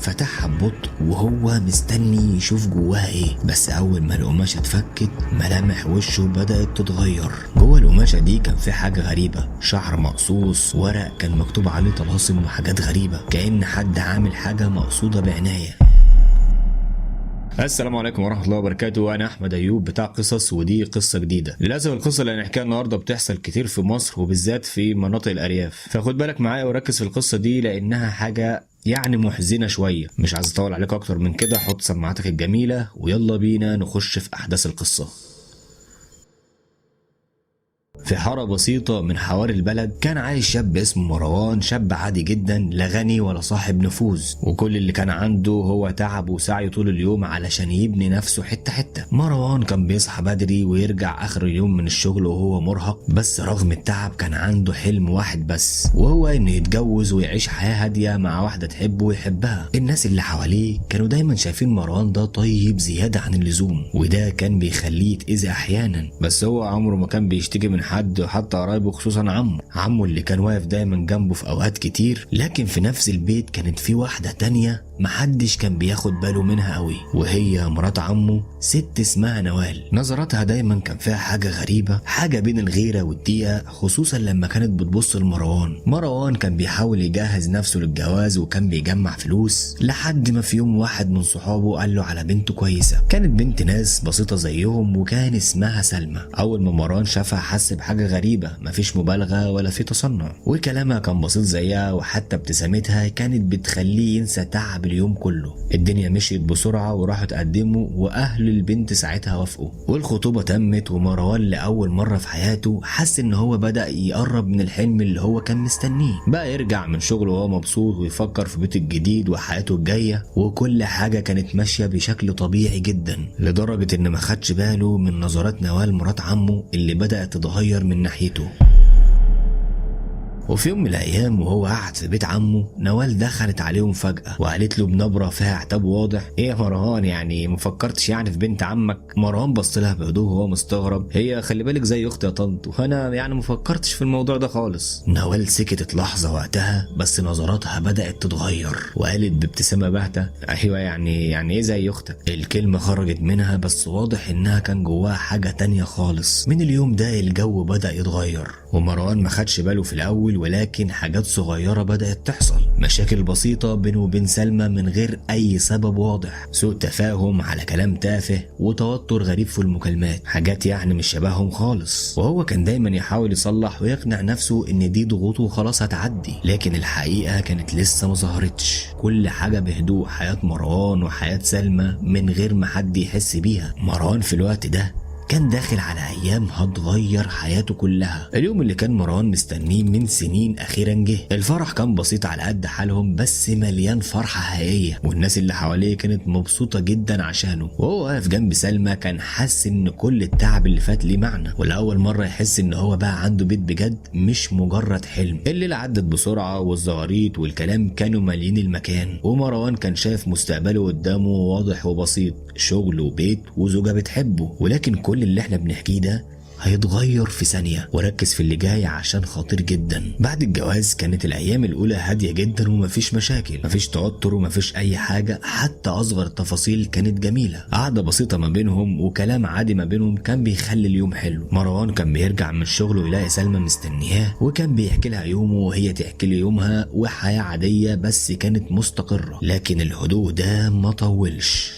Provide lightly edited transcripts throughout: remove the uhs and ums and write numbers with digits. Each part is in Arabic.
فتحها ببطء وهو مستني يشوف جواها ايه، بس اول ما القماشة اتفكت ملامح وشه بدأت تتغير. جوه القماشة دي كان في حاجة غريبة، شعر مقصوص، ورق كان مكتوب عليه طلاسم وحاجات غريبة، كأن حد عامل حاجة مقصودة بعناية. السلام عليكم ورحمة الله وبركاته. أنا أحمد أيوب بتاع قصص، ودي قصة جديدة. للأسف القصة اللي هنحكيها النهاردة بتحصل كتير في مصر وبالذات في مناطق الأرياف، فخد بالك معايا وركز في القصة دي لأنها حاجة يعني محزنة شوية. مش عايز أطول عليك أكتر من كده، حط سماعتك الجميلة ويلا بينا نخش في أحداث القصة. في حارة بسيطة من حواري البلد كان عايش شاب اسمه مروان، شاب عادي جدا، لا غني ولا صاحب نفوذ، وكل اللي كان عنده هو تعب وسعي طول اليوم علشان يبني نفسه حتة حتة. مروان كان بيصحى بدري ويرجع آخر اليوم من الشغل وهو مرهق، بس رغم التعب كان عنده حلم واحد بس، وهو انه يتجوز ويعيش حياة هادية مع واحدة تحبه ويحبها. الناس اللي حواليه كانوا دايما شايفين مروان ده طيب زيادة عن اللزوم، وده كان بيخليه يتأذي أحيانا، بس هو عمره ما كان بيشتكي من حد، حتى قرايبه خصوصا عمه اللي كان واقف دايما جنبه في اوقات كتير. لكن في نفس البيت كانت في واحدة تانية محدش كان بياخد باله منها قوي، وهي مرات عمه، ست اسمها نوال. نظراتها دايما كان فيها حاجة غريبة، حاجة بين الغيرة والضيقة، خصوصا لما كانت بتبص لمروان. مروان كان بيحاول يجهز نفسه للجواز وكان بيجمع فلوس، لحد ما في يوم واحد من صحابه قال له على بنت كويسة، كانت بنت ناس بسيطة زيهم وكان اسمها سلمى. اول ما مروان شافها حس بحاجة غريبة، مفيش مبالغة ولا في تصنع، وكلامها كان بسيط زيها، وحتى ابتسامتها كانت بتخليه ينسى تعب اليوم كله. الدنيا مشيت بسرعة وراحوا تقدموا، واهل البنت ساعتها وافقوا، والخطوبة تمت. ومروان لأول مرة في حياته حس ان هو بدأ يقرب من الحلم اللي هو كان مستنيه، بقى يرجع من شغله وهو مبسوط ويفكر في بيته الجديد وحياته الجاية، وكل حاجة كانت ماشية بشكل طبيعي جدا، لدرجة ان ما خدش باله من نظرات نوال مرات عمه اللي بدأت تتغير من ناحيته. وفي يوم من الايام وهو قاعد في بيت عمه، نوال دخلت عليهم فجأة وقالت له بنبرة فيها عتاب واضح: ايه يا مروان، يعني مفكرتش يعني في بنت عمك؟ مروان بص لها بهدوء وهو مستغرب: هي خلي بالك زي اختي يا طنط، وانا يعني مفكرتش في الموضوع ده خالص. نوال سكتت لحظة وقتها، بس نظراتها بدأت تتغير وقالت بابتسامة باهتة: ايوه يعني ايه زي اختك؟ الكلمة خرجت منها بس واضح انها كان جواها حاجة تانية خالص. من اليوم ده الجو بدأ يتغير، ومروان ما خدش باله في الاول، ولكن حاجات صغيرة بدأت تحصل، مشاكل بسيطة بينه وبين سلمى من غير اي سبب واضح، سوء تفاهم على كلام تافه، وتوتر غريب في المكالمات، حاجات يعني مش شبههم خالص. وهو كان دايما يحاول يصلح ويقنع نفسه ان دي ضغوطه وخلاص هتعدي، لكن الحقيقة كانت لسه ما ظهرتش. كل حاجة بهدوء، حياة مروان وحياة سلمى من غير ما حد يحس بيها. مروان في الوقت ده كان داخل على ايام هتغير حياته كلها. اليوم اللي كان مروان مستنيه من سنين اخيرا جه. الفرح كان بسيط على قد حالهم بس مليان فرحة حقيقية، والناس اللي حواليه كانت مبسوطة جدا عشانه. وهو واقف جنب سلمى كان حاسس ان كل التعب اللي فات ليه معنى، ولاول مرة يحس ان هو بقى عنده بيت بجد مش مجرد حلم. الليلة عدت بسرعة والزغاريط والكلام كانوا مالين المكان، ومروان كان شايف مستقبله قدامه واضح وبسيط: شغل وبيت وزوجة بتحبه. ولكن كل اللي احنا بنحكيه ده هيتغير في ثانية، وركز في اللي جاي عشان خطير جدا. بعد الجواز كانت الأيام الأولى هادية جدا ومفيش مشاكل، مفيش توتر ومفيش أي حاجة، حتى أصغر التفاصيل كانت جميلة. قعدة بسيطة ما بينهم وكلام عادي ما بينهم كان بيخلي اليوم حلو. مروان كان بيرجع من الشغل ويلاقي سلمى مستنياه، وكان بيحكي لها يومه وهي تحكي له يومها، وحياة عادية بس كانت مستقرة. لكن الهدوء ده ما طولش،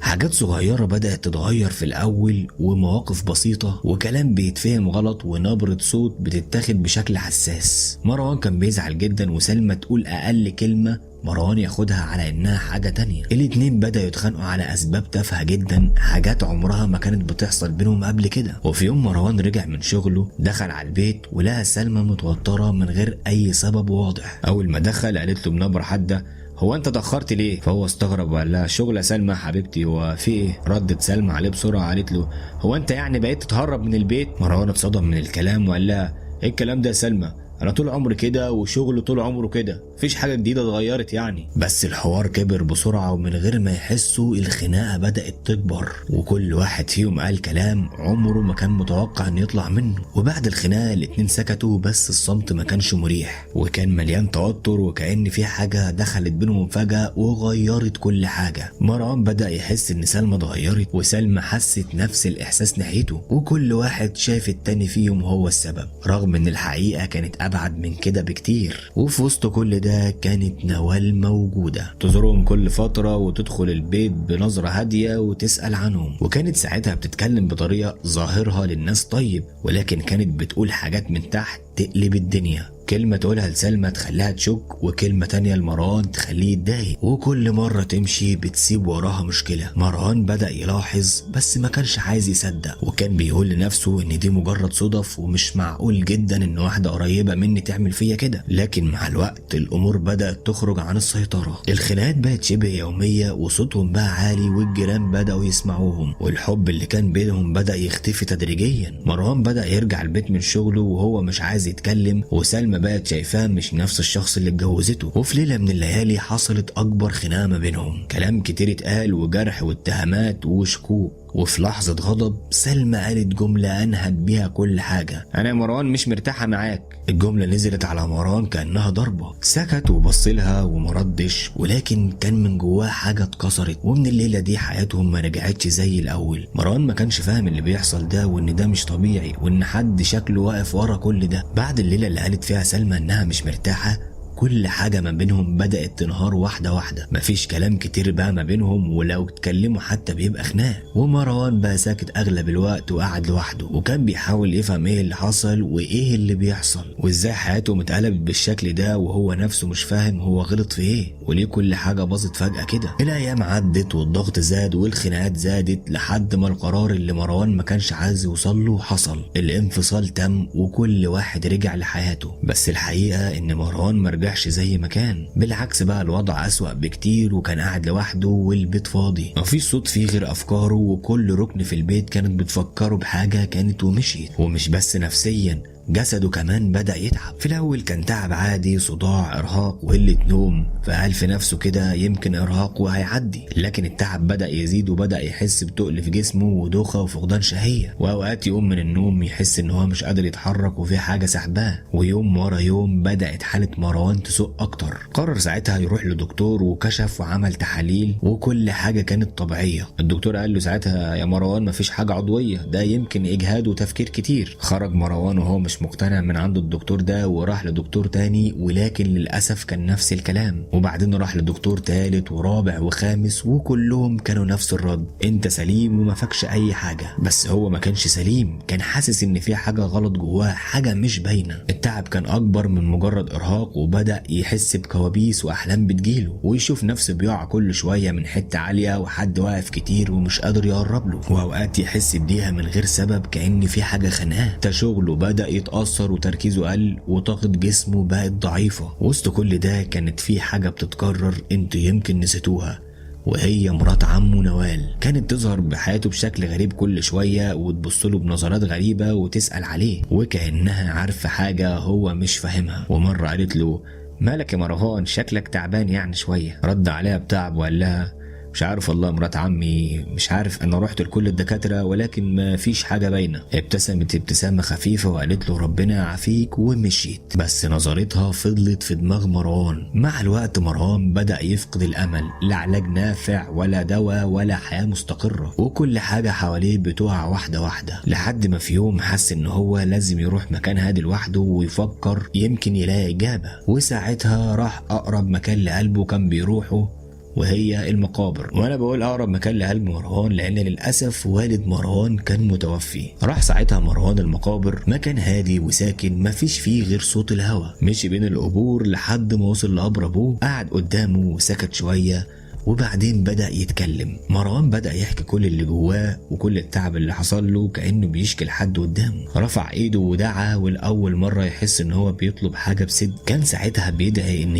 حاجات صغيرة بدأت تتغير في الأول، ومواقف بسيطة وكلام بيتفهم غلط ونبرة صوت بتتاخد بشكل حساس. مروان كان بيزعل جدا، وسلمى تقول أقل كلمة مروان ياخدها على انها حاجة تانية. الاتنين بدأوا يتخانقوا على اسباب تافهة جدا، حاجات عمرها ما كانت بتحصل بينهم قبل كده. وفي يوم مروان رجع من شغله دخل على البيت ولقى سلمى متوترة من غير اي سبب واضح. اول ما دخل قالت له بنبرة حادة: هو انت اتأخرت ليه؟ فهو استغرب وقال لها: شغل يا سلمى حبيبتي، هو في ايه؟ ردت سلمى عليه بسرعة قالت له: هو انت يعني بقيت تتهرب من البيت؟ مروان اتصدم من الكلام وقال لها: ايه الكلام ده يا سلمى؟ انا طول عمري كده وشغله طول عمره كده، مفيش حاجه جديده اتغيرت يعني. بس الحوار كبر بسرعه ومن غير ما يحسوا الخناقه بدات تكبر، وكل واحد فيهم قال كلام عمره ما كان متوقع ان يطلع منه. وبعد الخناقه الاتنين سكتوا، بس الصمت ما كانش مريح وكان مليان توتر، وكأن في حاجه دخلت بينهم فجاه وغيرت كل حاجه. مروان بدأ يحس ان سلمى اتغيرت، وسلمى حست نفس الاحساس ناحيته، وكل واحد شايف التاني فيهم هو السبب، رغم ان الحقيقه كانت ابعد من كده بكتير. وفي وسط كل ده كانت نوال موجوده، تزورهم كل فتره وتدخل البيت بنظره هاديه وتسأل عنهم، وكانت ساعتها بتتكلم بطريقه ظاهرها للناس طيب، ولكن كانت بتقول حاجات من تحت تقلب الدنيا. كلمة تقولها لسلمى تخليها تشك، وكلمة تانية لمروان تخليه يتضايق، وكل مرة تمشي بتسيب وراها مشكلة. مروان بدأ يلاحظ بس ما كانش عايز يصدق، وكان بيقول لنفسه ان دي مجرد صدف ومش معقول جدا ان واحدة قريبة مني تعمل فيا كده. لكن مع الوقت الامور بدأت تخرج عن السيطرة، الخناقات بقت شبه يومية وصوتهم بقى عالي والجيران بدأوا يسمعوهم، والحب اللي كان بينهم بدأ يختفي تدريجيا. مروان بدأ يرجع البيت من شغله وهو مش عايز يتكلم، وسلمى بقت شايفاه مش نفس الشخص اللي اتجوزته. وفي ليله من الليالي حصلت اكبر خناقه ما بينهم، كلام كتير اتقال وجرح واتهامات وشكوك، وفي لحظة غضب سلمى قالت جملة أنهت بيها كل حاجة: أنا يا مروان مش مرتاحة معاك. الجملة نزلت على مروان كأنها ضربة، سكت وبصلها ومردش، ولكن كان من جواه حاجة اتكسرت، ومن الليلة دي حياتهم ما رجعتش زي الأول. مروان ما كانش فاهم اللي بيحصل ده، وإن ده مش طبيعي، وإن حد شكله واقف ورا كل ده. بعد الليلة اللي قالت فيها سلمى إنها مش مرتاحة، كل حاجة ما بينهم بدأت تنهار واحدة واحدة، مفيش كلام كتير بقى ما بينهم، ولو اتكلموا حتى بيبقى خناق. ومروان بقى ساكت أغلب الوقت وقعد لوحده، وكان بيحاول يفهم ايه اللي حصل وايه اللي بيحصل، وازاي حياته اتقلبت بالشكل ده، وهو نفسه مش فاهم هو غلط في ايه وليه كل حاجة باظت فجأة كده. الأيام عدت والضغط زاد والخناقات زادت، لحد ما القرار اللي مروان ما كانش عايز يوصل له حصل. الانفصال تم وكل واحد رجع لحياته، بس الحقيقة إن مروان مرجعش زي ما كان، بالعكس بقى الوضع أسوأ بكتير، وكان قاعد لوحده والبيت فاضي، مفيش صوت فيه غير أفكاره، وكل ركن في البيت كانت بتفكره بحاجة كانت ومشيت. ومش بس نفسيا، جسده كمان بدأ يتعب. في الأول كان تعب عادي، صداع، إرهاق وقلة نوم، فقال في نفسه كده يمكن إرهاقه هيعدي، لكن التعب بدأ يزيد وبدأ يحس بتقل في جسمه ودوخة وفقدان شهية، وأوقات يقوم من النوم يحس إن هو مش قادر يتحرك وفي حاجة سحباه. ويوم ورا يوم بدأت حالة مروان تسوء أكتر. قرر ساعتها يروح لدكتور وكشف وعمل تحاليل وكل حاجة كانت طبيعية. الدكتور قال له ساعتها: يا مروان مفيش حاجة عضوية، ده يمكن إجهاد وتفكير كتير. خرج مروان وهو مش مقتنع من عند الدكتور ده، وراح لدكتور تاني، ولكن للأسف كان نفس الكلام. وبعدين راح لدكتور تالت ورابع وخامس، وكلهم كانوا نفس الرد: انت سليم وما فاكش اي حاجة. بس هو ما كانش سليم، كان حاسس ان في حاجة غلط جواه، حاجة مش باينة. التعب كان اكبر من مجرد ارهاق، وبدأ يحس بكوابيس واحلام بتجيله، ويشوف نفسه بيقع كل شوية من حتة عالية، وحد واقف كتير ومش قادر يقرب له، واوقات يحس بديها من غير سبب كأن في حاجة خانقاه. شغله بدأ يتأثر وتركيزه قل وطاقة جسمه بقت ضعيفة. وسط كل ده كانت في حاجة بتتكرر انتوا يمكن نسيتوها، وهي مرات عمه نوال. كانت تظهر بحياته بشكل غريب كل شوية، وتبصله بنظرات غريبة وتسأل عليه، وكأنها عارفة حاجة هو مش فاهمها. ومرة قالت له: مالك يا مروان، شكلك تعبان يعني شوية. رد عليها بتعب وقال لها: مش عارف والله مرات عمي، مش عارف، انا رحت لكل الدكاتره ولكن ما فيش حاجه باينه. ابتسمت ابتسامه خفيفه وقالت له: ربنا يعافيك، ومشيت. بس نظرتها فضلت في دماغ مروان. مع الوقت مروان بدا يفقد الامل، لا علاج نافع ولا دواء ولا حياه مستقره، وكل حاجه حواليه بتقع واحده واحده، لحد ما في يوم حس ان هو لازم يروح مكان هادي لوحده ويفكر يمكن يلاقي اجابه. وساعتها راح اقرب مكان لقلبه كان بيروحه، وهي المقابر. وانا بقول اقرب مكان لقلب مروان لان للاسف والد مروان كان متوفي. راح ساعتها مروان المقابر، مكان هادي وساكن مفيش فيه غير صوت الهوا. مشي بين القبور لحد ما وصل لقبر ابوه، قعد قدامه وسكت شويه، وبعدين بدأ يتكلم. مروان بدأ يحكي كل اللي جواه وكل التعب اللي حصل له، كأنه بيشكي لحد قدامه. رفع ايده ودعا، والأول مرة يحس ان هو بيطلب حاجة بصدق. كان ساعتها بيدعي ان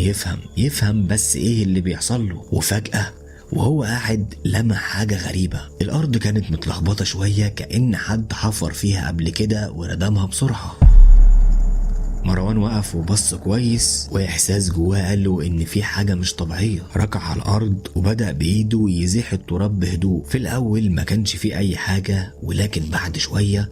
يفهم بس ايه اللي بيحصل له. وفجأة وهو قاعد لمح حاجة غريبة. الأرض كانت متلخبطة شوية، كأن حد حفر فيها قبل كده وردمها بسرعة. مروان وقف وبص كويس، واحساس جواه قال له ان في حاجه مش طبيعيه. ركع على الارض وبدا بايده يزيح التراب بهدوء. في الاول ما كانش فيه اي حاجه، ولكن بعد شويه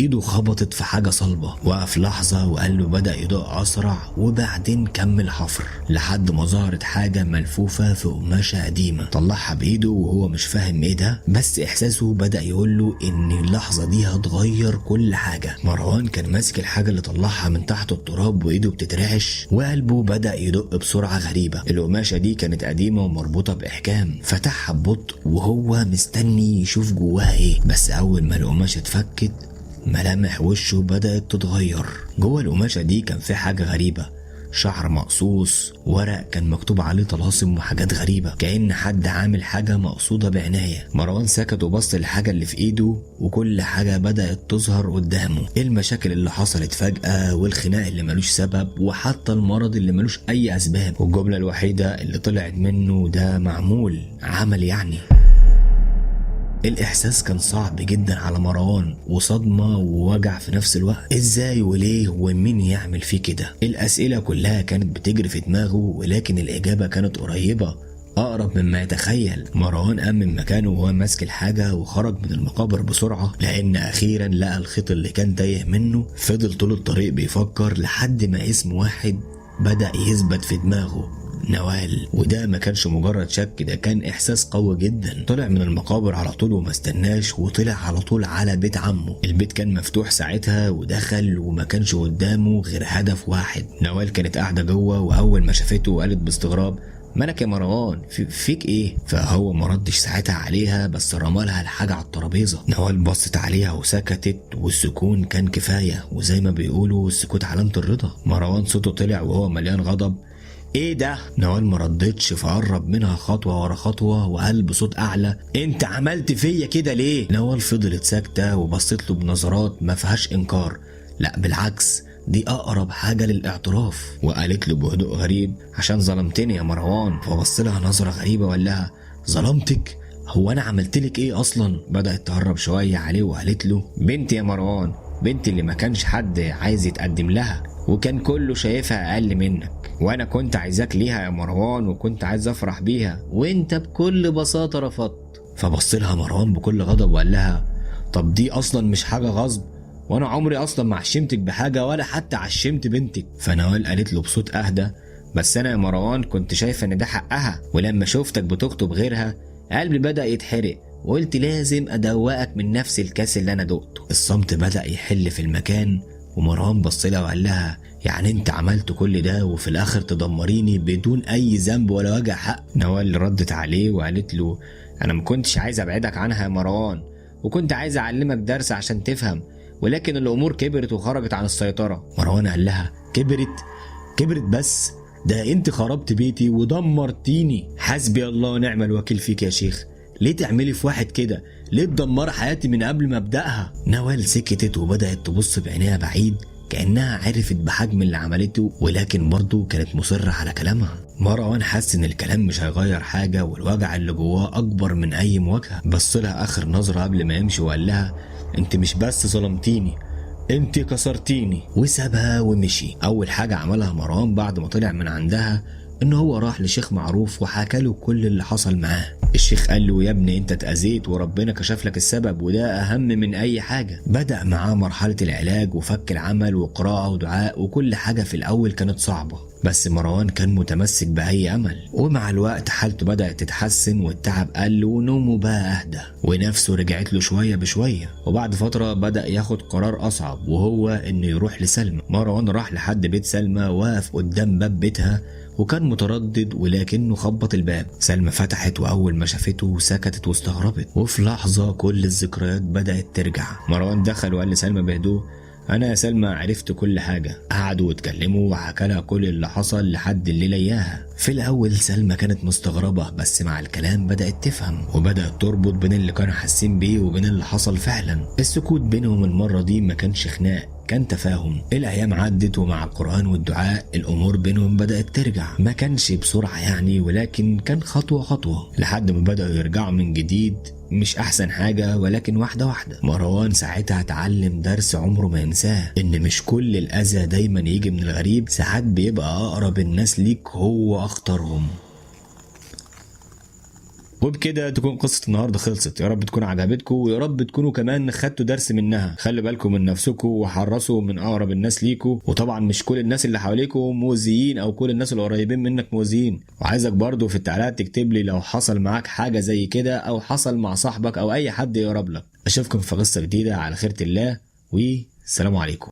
ايده خبطت في حاجه صلبه. وقف لحظه وقال له بدا يدق اسرع، وبعدين كمل حفر لحد ما ظهرت حاجه ملفوفه في قماشه قديمه. طلعها بايده وهو مش فاهم ايه ده، بس احساسه بدا يقول له ان اللحظه دي هتغير كل حاجه. مروان كان ماسك الحاجه اللي طلعها من تحت التراب وايده بتترعش، وقلبه بدا يدق بسرعه غريبه. القماشه دي كانت قديمه ومربوطه باحكام. فتحها ببطء وهو مستني يشوف جواها ايه، بس اول ما القماشه اتفكت ملامح وشه بدأت تتغير. جوه القماشة دي كان في حاجة غريبة، شعر مقصوص، ورق كان مكتوب عليه طلاسم وحاجات غريبة، كأن حد عامل حاجة مقصودة بعناية. مروان سكت وبص للحاجة اللي في ايده، وكل حاجة بدأت تظهر قدامه. المشاكل اللي حصلت فجأة، والخناق اللي ملوش سبب، وحتى المرض اللي ملوش أي أسباب. والجملة الوحيدة اللي طلعت منه ده معمول عمل يعني. الإحساس كان صعب جدا على مروان، وصدمة ووجع في نفس الوقت. ازاي وليه ومين يعمل فيه كده؟ الأسئلة كلها كانت بتجري في دماغه، ولكن الإجابة كانت قريبة، أقرب مما يتخيل. مروان قام من مكانه وهو ماسك الحاجة وخرج من المقابر بسرعة، لأن أخيرا لقى الخيط اللي كان تايه منه. فضل طول الطريق بيفكر لحد ما اسم واحد بدأ يثبت في دماغه، نوال. وده ما كانش مجرد شك، ده كان احساس قوي جدا. طلع من المقابر على طول وما استناش، وطلع على طول على بيت عمه. البيت كان مفتوح ساعتها، ودخل وما كانش قدامه غير هدف واحد. نوال كانت قاعده جوه، واول ما شافته قالت باستغراب: مالك يا مروان؟ فيك ايه؟ فهو ما ردش ساعتها عليها، بس رمالها الحاجه على الترابيزه. نوال بصت عليها وسكتت، والسكون كان كفايه، وزي ما بيقولوا السكوت علامه الرضا. مروان صوته طلع وهو مليان غضب: ايه ده؟ نوال ما ردتش، فقرب منها خطوه ورا خطوه وقال بصوت اعلى: انت عملت فيا كده ليه؟ نوال فضلت ساكته وبصت له بنظرات ما فيهاش انكار، لا بالعكس، دي اقرب حاجه للاعتراف. وقالت له بهدوء غريب: عشان ظلمتني يا مروان. فبص لها نظره غريبه وقال لها: ظلمتك؟ هو انا عملت لك ايه اصلا؟ بدات تقرب شويه عليه وقالت له: بنتي يا مروان، بنتي اللي ما كانش حد عايز يتقدم لها، وكان كله شايفها اقل منك، وانا كنت عايزاك ليها يا مروان، وكنت عايز افرح بيها، وانت بكل بساطه رفضت. فبص لها مروان بكل غضب وقال لها: طب دي اصلا مش حاجه غصب، وانا عمري اصلا ما عشمتك بحاجه، ولا حتى عشمت بنتك. فنوال قالت له بصوت اهدى: بس انا يا مروان كنت شايفه ان ده حقها، ولما شفتك بتخطب غيرها قلبي بدا يتحرق، وقلت لازم ادوقك من نفس الكاس اللي انا دقته. الصمت بدا يحل في المكان، ومروان بص لها وقال لها: يعني انت عملت كل ده وفي الاخر تدمريني بدون اي ذنب ولا وجع حق؟ نوال ردت عليه وقالت له: انا ما كنتش عايز ابعدك عنها يا مروان، وكنت عايز اعلمك درس عشان تفهم، ولكن الامور كبرت وخرجت عن السيطره. مروان قال لها: كبرت بس؟ ده انت خربت بيتي ودمرتيني. حسبي الله ونعم الوكيل فيك يا شيخ، ليه تعملي في واحد كده؟ ليه تدمر حياتي من قبل ما ابداها؟ نوال سكتت وبدات تبص بعينيها بعيد، كأنها عرفت بحجم اللي عملته، ولكن برضه كانت مصرة على كلامها. مروان حس ان الكلام مش هيغير حاجة، والوجع اللي جواه اكبر من اي مواجهة. بص لها اخر نظرة قبل ما يمشي وقال لها: انت مش بس ظلمتيني، انت كسرتيني. وسابها ومشي. اول حاجة عملها مروان بعد ما طلع من عندها ان هو راح لشيخ معروف وحكى له كل اللي حصل معاه. الشيخ قال له: يا ابني انت اتأذيت وربنا كشف لك السبب، وده اهم من اي حاجة. بدأ معاه مرحلة العلاج وفك العمل وقراءة ودعاء، وكل حاجة في الاول كانت صعبة، بس مروان كان متمسك بأي أمل. ومع الوقت حالته بدأت تتحسن، والتعب قل، ونومه بقى أهدى، ونفسه رجعت له شوية بشوية. وبعد فترة بدأ ياخد قرار أصعب، وهو إنه يروح لسلمى. مروان راح لحد بيت سلمى، وقف قدام باب بيتها وكان متردد، ولكنه خبط الباب. سلمى فتحت، وأول ما شافته سكتت واستغربت، وفي لحظة كل الذكريات بدأت ترجع. مروان دخل وقال لسلمى بهدوء: أنا يا سلمى عرفت كل حاجة. قعدوا واتكلموا وحكى لها كل اللي حصل لحد الليلة إياها. في الأول سلمى كانت مستغربة، بس مع الكلام بدأت تفهم، وبدأت تربط بين اللي كانوا حاسين بيه وبين اللي حصل فعلا. السكوت بينهم المرة دي ما كانش خناق، كان تفاهم. الايام عدت ومع القرآن والدعاء الامور بينهم بدأت ترجع، ما كانش بسرعة يعني ولكن كان خطوة خطوة لحد ما بدأوا يرجعوا من جديد. مش احسن حاجة ولكن واحدة واحدة. مروان ساعتها اتعلم درس عمره ما ينساه، ان مش كل الاذى دايما يجي من الغريب، ساعات بيبقى اقرب الناس ليك هو اخطرهم. وبكده تكون قصة النهاردة خلصت. يا رب تكون عجبتكم ويا رب تكونوا كمان خدتوا درس منها. خلي بالكم من نفسكم وحرصوا من اقرب الناس ليكم، وطبعا مش كل الناس اللي حواليكم مؤذيين او كل الناس القريبين منك مؤذيين. وعايزك برضو في التعليقات تكتب لي لو حصل معاك حاجة زي كده او حصل مع صاحبك او اي حد يقرب لك. اشوفكم في قصة جديدة على خيرة الله، والسلام عليكم.